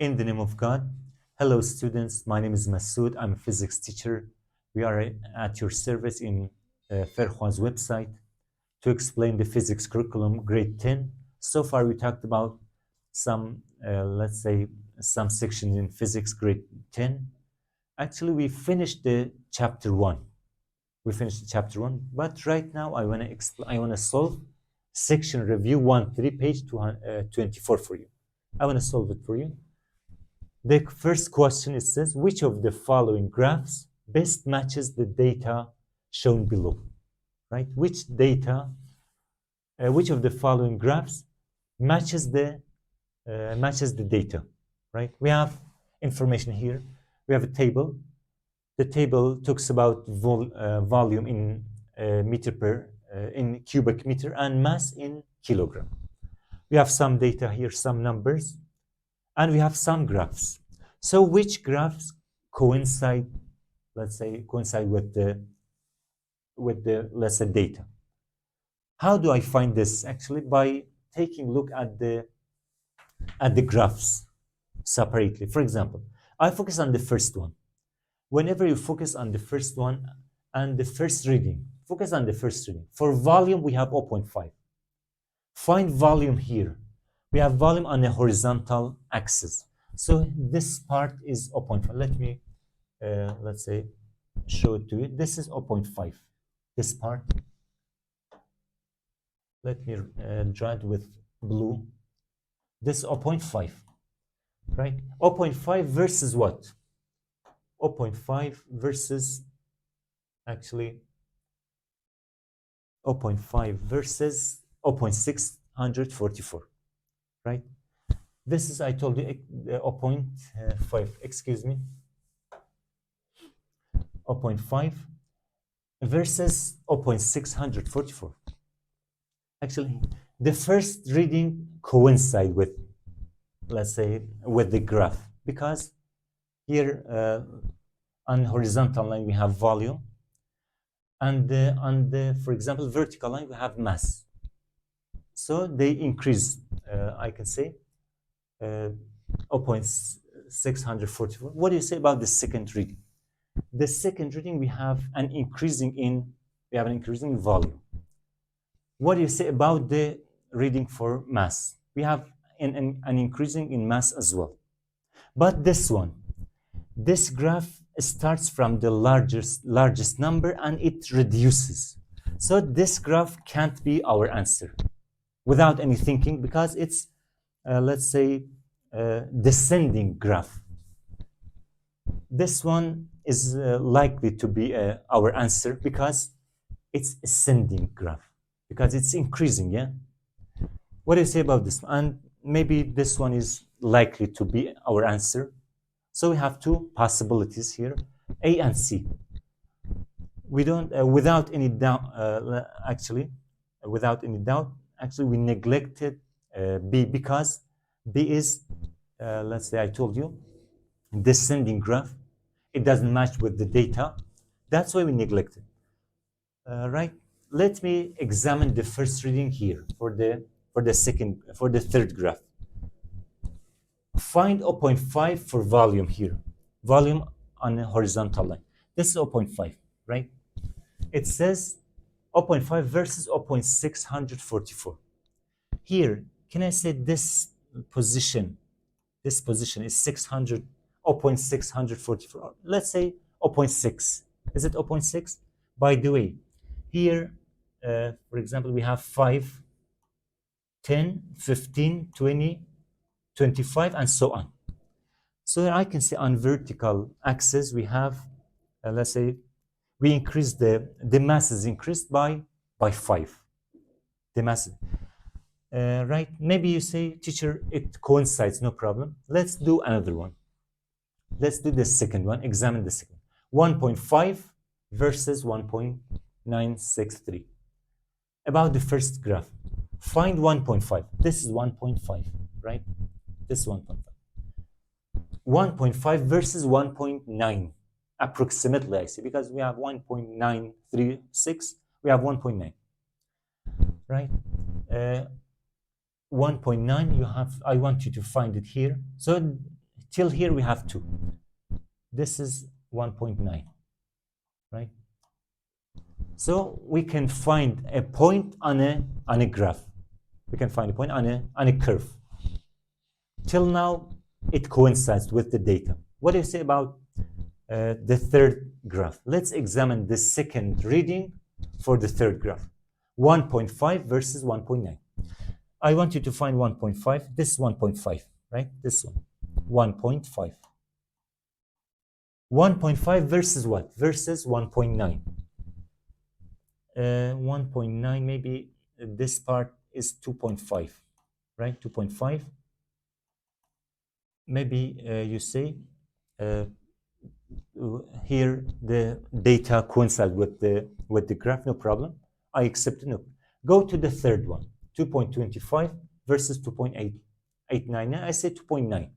In the name of God. Hello, students. My name is Masoud. I'm a physics teacher. We are at your service in Ferjuan's website to explain the physics curriculum, grade 10. So far, we talked about some, let's say, some sections in physics, grade 10. Actually, we finished the chapter 1. But right now, I want to solve section review 1-3, page 24 for you. I want to solve it for you. The first question, it says, which of the following graphs best matches the data shown below, right? Which of the following graphs matches the data, right? We have information here. We have a table. The table talks about volume in in cubic meter and mass in kilogram. We have some data here, some numbers, and we have some graphs. So which graphs coincide, let's say, with the let's say data? How do I find this? Actually, by taking a look at the graphs separately. For example, I focus on the first one. Whenever you focus on the first one and the first reading, focus on the first reading. For volume, we have 0.5. Find volume here. We have volume on the horizontal axis. So this part is 0.5. Let me, let's say, show it to you. This is 0.5. This part. Let me draw it with blue. This is 0.5, right? 0.5 versus what? 0.5 versus, actually, 0.5 versus 0.644, right? This is, I told you, 0.5, excuse me, 0.5 versus 0.644. Actually, the first reading coincide with, let's say, with the graph, because here on horizontal line we have volume, and on the, for example, vertical line we have mass. So they increase, I can say, 0.644. What do you say about the second reading? The second reading, we have an increasing volume. What do you say about the reading for mass? We have an increasing in mass as well. But this graph starts from the largest number and it reduces. So this graph can't be our answer without any thinking, because it's, let's say, descending graph. This one is likely to be our answer because it's ascending graph, because it's increasing, yeah? What do you say about this one? And maybe this one is likely to be our answer. So we have two possibilities here, A and C. We don't, without any doubt, actually, we neglected B, because B is, let's say, I told you, descending graph. It doesn't match with the data. That's why we neglected. Right? Let me examine the first reading here for the third graph. Find 0.5 for volume here. Volume on a horizontal line. This is 0.5, right? It says 0.5 versus 0.644. Here, can I say this position is 0.644? Let's say 0.6. Is it 0.6? By the way, here, for example, we have 5, 10, 15, 20, 25, and so on. So I can say on vertical axis, we have, let's say, we increase the mass is increased by 5. The mass, right? Maybe you say, teacher, it coincides, no problem. Let's do another one. Let's do the second one, examine the second. 1.5 versus 1.963. About the first graph, find 1.5. This is 1.5, right? This is 1.5. 1.5 versus 1.9, approximately, I see, because we have 1.936, we have 1.9, right? 1.9, I want you to find it here. So till here we have 2. This is 1.9, right? So we can find a point on a graph. We can find a point on a curve. Till now, it coincides with the data. What do you say about the third graph? Let's examine the second reading for the third graph. 1.5 versus 1.9. I want you to find 1.5. This is 1.5, right? This one, 1.5. 1.5 versus what? Versus 1.9. 1.9, maybe this part is 2.5, right? 2.5. Maybe you say here the data coincide with the graph, no problem. I accept it. No. Go to the third one, 2.25 versus 2.889. I say 2.9.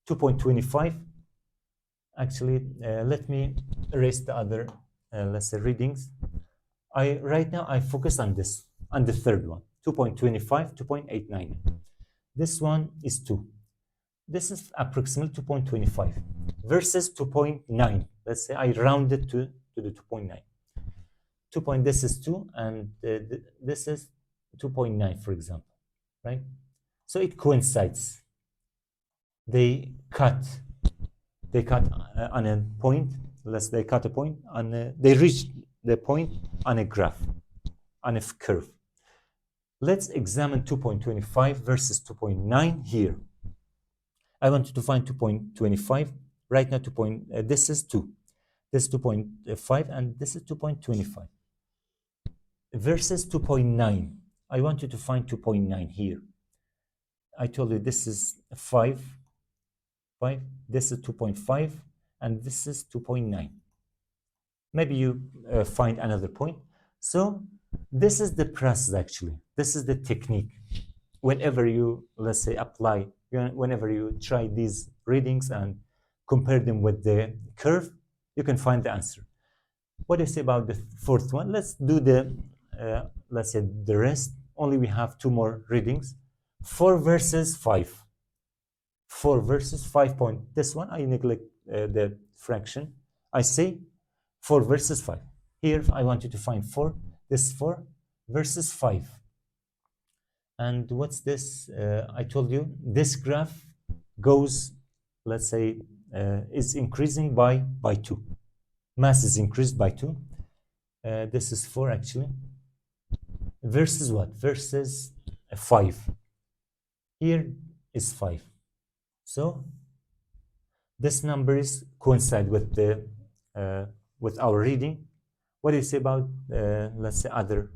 2.25. Actually, let me erase the other, let's say, readings. Right now I focus on this, on the third one, 2.25, 2.89. This one is 2. This is approximately 2.25 versus 2.9. Let's say I round it to the 2.9. This is 2, and this is 2.9, for example, right? So it coincides. They cut on a point. They cut a point on. They reach the point on a graph, on a curve. Let's examine 2.25 versus 2.9 here. I want you to find 2.25. Right now, this is 2. This is 2.5, and this is 2.25. Versus 2.9. I want you to find 2.9 here. I told you this is 5. This is 2.5, and this is 2.9. Maybe you find another point. So this is the process, actually. This is the technique. Whenever you, let's say, apply, whenever you try these readings and compare them with the curve, you can find the answer. What do you say about the fourth one? Let's do the, let's say, the rest. Only we have 2 more readings. 4 versus 5. 4 versus 5 point. This one, I neglect the fraction. I say 4 versus 5. Here, I want you to find 4. This is 4 versus 5. And what's this? I told you this graph goes, let's say, is increasing by 2. Mass is increased by 2. This is 4, actually. Versus what? Versus 5. Here is 5. So this number is coincide with the with our reading. What do you say about let's say other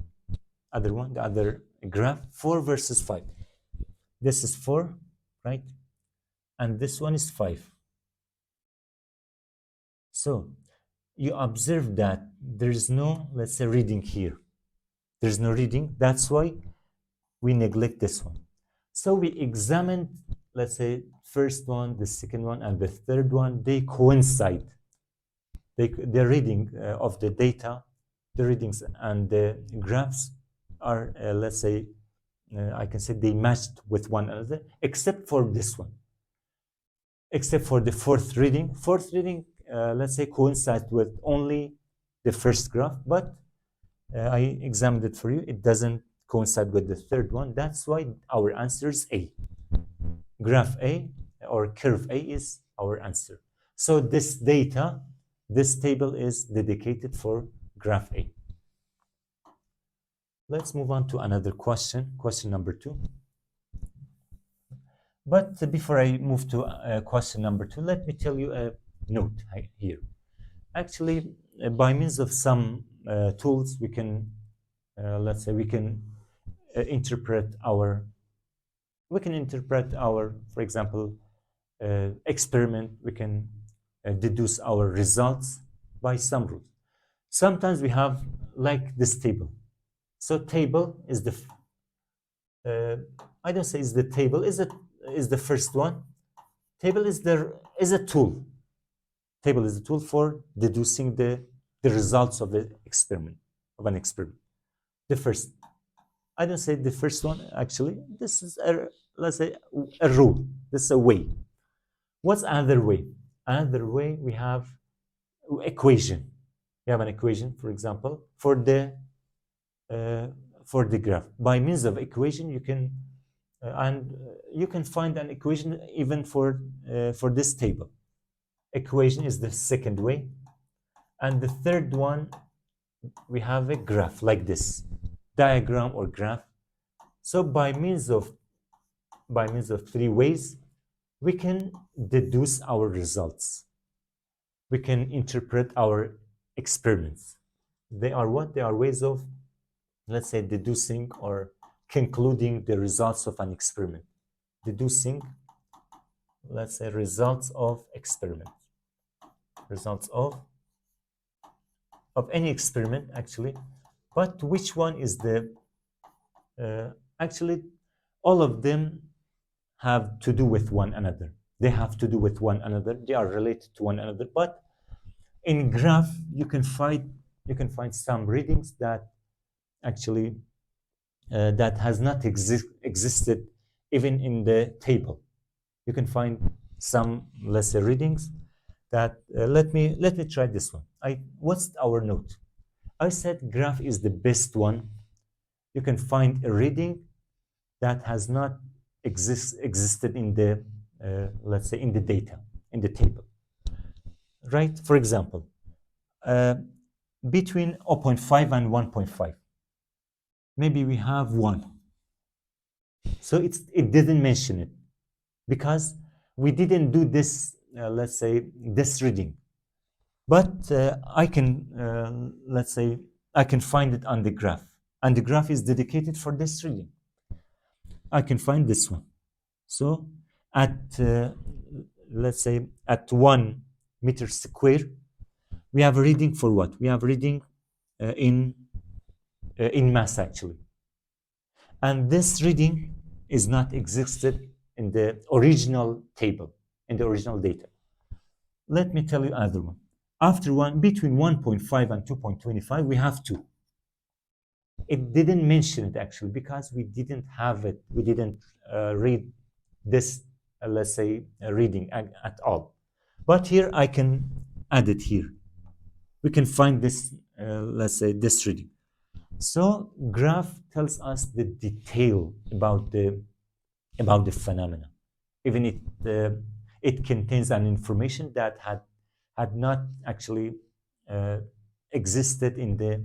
one, the other graph? 4 versus 5. This is 4, right? And this one is 5. So you observe that there is no, let's say, reading here. There's no reading. That's why we neglect this one. So we examined, let's say, first one, the second one, and the third one. They coincide. The reading of the data, the readings and the graphs are, let's say, I can say they matched with one another, except for this one. Except for the fourth reading. Fourth reading, let's say, coincides with only the first graph, but I examined it for you. It doesn't coincide with the third one. That's why our answer is A. Graph A or curve A is our answer. So this data, this table is dedicated for graph A. Let's move on to another question, question number 2. But before I move to question number 2, let me tell you a note here. Actually, by means of some tools, we can, let's say, we can interpret our, for example, experiment. We can deduce our results by some rules. Sometimes we have like this table. So table is the, I don't say is the table, is the first one. Table is a tool. Table is a tool for deducing the results of the experiment, of an experiment. The first, I don't say the first one, actually. This is, let's say, a rule. This is a way. What's another way? Another way, we have equation. We have an equation, for example, for the graph. By means of equation, you can you can find an equation even for this table. Equation is the second way, and the third one, we have a graph like this, diagram or graph. So by means of three ways, we can deduce our results. We can interpret our experiments. They are what? They are ways of, let's say, deducing or concluding the results of an experiment. Deducing, let's say, results of experiment. Results of any experiment, actually. But which one is the, actually, all of them have to do with one another. They have to do with one another. They are related to one another. But in graph, you can find some readings that actually that has not existed even in the table. You can find some, let's say, readings that let me try this one. What's our note? I said graph is the best one. You can find a reading that has not existed in the let's say, in the data, in the table, right? For example, between 0.5 and 1.5, maybe we have 1. So it didn't mention it because we didn't do this, let's say, this reading. But I can, let's say, I can find it on the graph, and the graph is dedicated for this reading. I can find this one. So at, let's say, at 1 meter square, we have a reading for what? We have a reading in mass, actually. And this reading is not existed in the original table, in the original data. Let me tell you another one. After between 1.5 and 2.25, we have 2. It didn't mention it, actually, because we didn't have it. We didn't read this, let's say, reading at all. But here I can add it here. We can find this, let's say, this reading. So graph tells us the detail about the phenomena. Even it contains an information that had not actually existed in the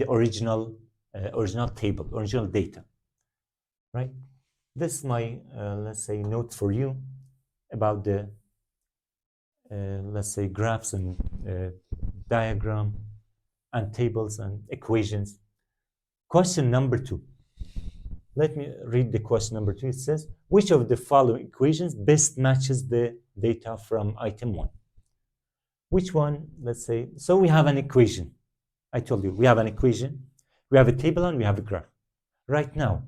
original table, original data, right? This is my let's say, note for you about the let's say, graphs and diagram and tables and equations. Question number 2. Let me read the question number 2. It says, which of the following equations best matches the data from item 1? Which one? Let's say, so we have an equation. I told you we have an equation, we have a table, and we have a graph. Right now,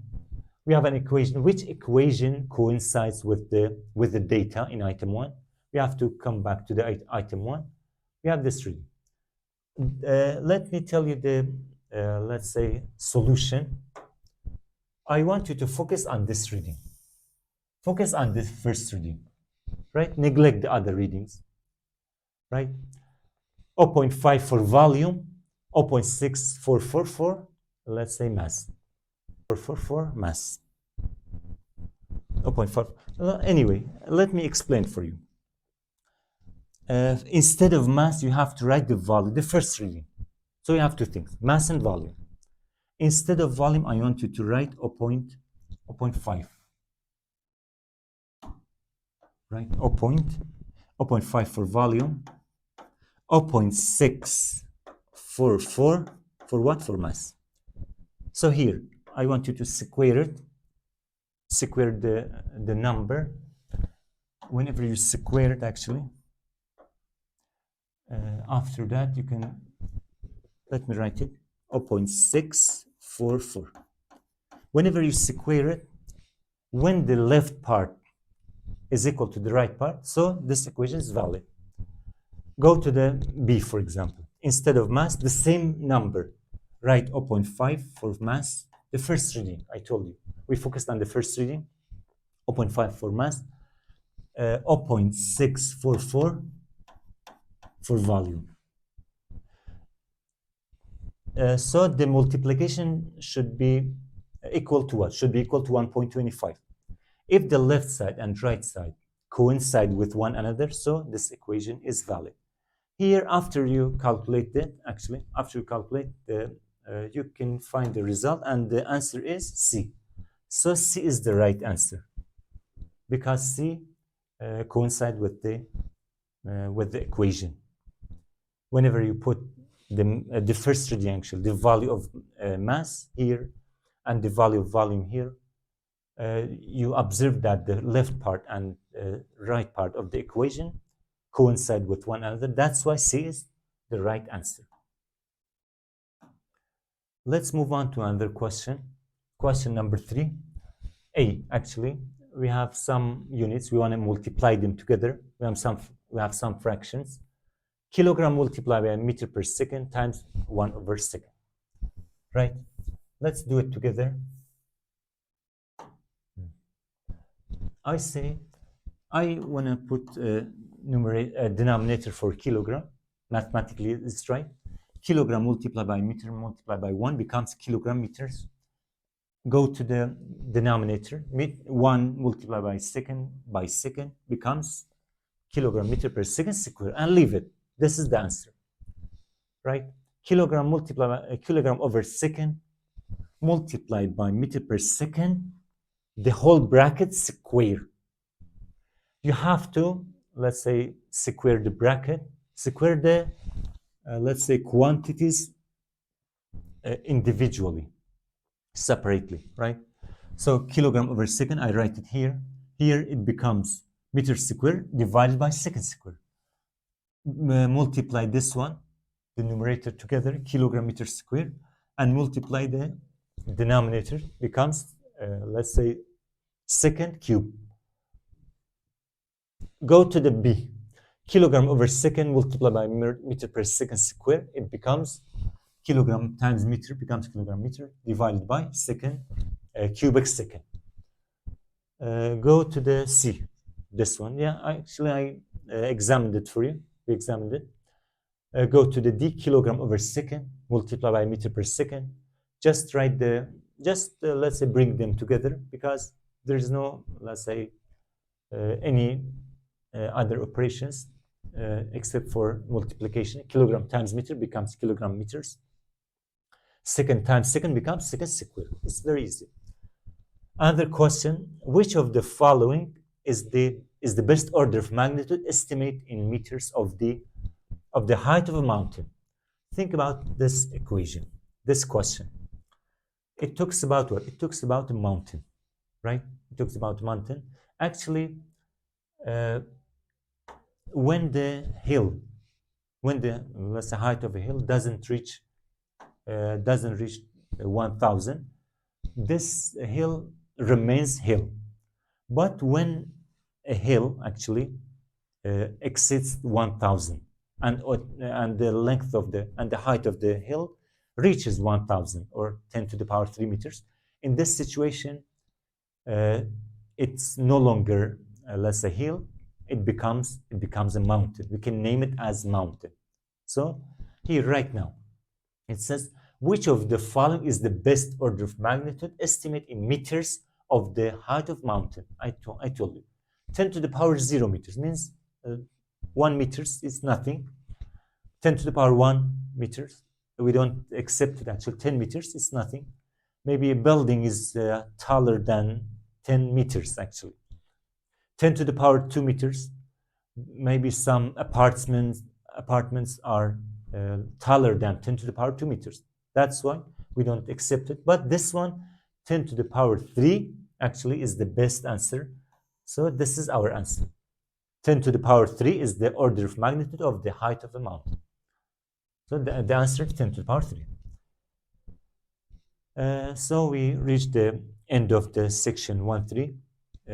we have an equation. Which equation coincides with the data in item 1? We have to come back to the item 1. We have this reading. Let me tell you the, let's say, solution. I want you to focus on this reading. Focus on this first reading, right? Neglect the other readings, right? 0.5 for volume, 0.6 for let's say, mass. For mass. 0.5. Anyway, let me explain for you. Instead of mass, you have to write the volume, the first reading. So you have two things, mass and volume. Instead of volume, I want you to write 0.5. Right? 0.5 for volume, 0.6 for what? For mass. So here, I want you to square it, square the number. Whenever you square it, actually, after that, you can, let me write it, 0.644. Whenever you square it, when the left part is equal to the right part, so this equation is valid. Go to the B, for example. Instead of mass, the same number. Write 0.5 for mass. The first reading, I told you. We focused on the first reading, 0.5 for mass. 0.644 for volume. So the multiplication should be equal to what? Should be equal to 1.25. If the left side and right side coincide with one another, so this equation is valid. Here, after you calculate that, you can find the result, and the answer is C. So C is the right answer because C coincide with the equation. Whenever you put the first triangle, the value of mass here and the value of volume here, you observe that the left part and right part of the equation coincide with one another. That's why C is the right answer. Let's move on to another question. Question number 3. Actually, we have some units. We want to multiply them together. We have some fractions. Kilogram multiplied by meter per second times 1/second. Right? Let's do it together. I say I want to put a denominator for kilogram. Mathematically, it's right. Kilogram multiplied by meter multiplied by 1 becomes kilogram meters. Go to the denominator. 1 multiplied by second becomes kilogram meter per second square, and leave it. This is the answer, right? Kilogram multiplied by kilogram over second multiplied by meter per second, the whole bracket square. You have to, let's say, square the bracket, square the, let's say, quantities individually, separately, right? So kilogram over second, I write it here. Here it becomes meter square divided by second square. Multiply this one, the numerator together, kilogram meter square, and multiply the denominator, becomes, let's say, second cube. Go to the B. Kilogram over second multiplied by meter per second square, it becomes kilogram times meter becomes kilogram meter divided by second cubic second. Go to the C, this one. Yeah, I examined it for you. We examined it. Go to the D, kilogram over second multiplied by meter per second. Just write let's say, bring them together, because there is no, let's say, any other operations except for multiplication. Kilogram times meter becomes kilogram meters. Second times second becomes second square. It's very easy. Another question: which of the following is the best order of magnitude estimate in meters of the height of a mountain? Think about this equation, this question. It talks about what? It talks about a mountain, right? It talks about a mountain. Actually, when the height of a hill doesn't reach 1,000, this hill remains hill. But when a hill actually exceeds 1,000, and the length of the height of the hill reaches 1,000 or 10 to the power 3 meters, in this situation, it's no longer let's say hill. It becomes a mountain. We can name it as mountain. So here right now, it says, which of the following is the best order of magnitude estimate in meters of the height of mountain? I told you. 10 to the power 0 meters means 1 meters is nothing. 10 to the power 1 meters, we don't accept it actually. 10 meters is nothing. Maybe a building is taller than 10 meters actually. 10 to the power 2 meters, maybe some apartments are taller than 10 to the power 2 meters. That's why we don't accept it. But this one, 10 to the power 3, actually is the best answer. So this is our answer. 10 to the power 3 is the order of magnitude of the height of a mountain. So the answer is 10 to the power 3. So we reached the end of the section 1.3.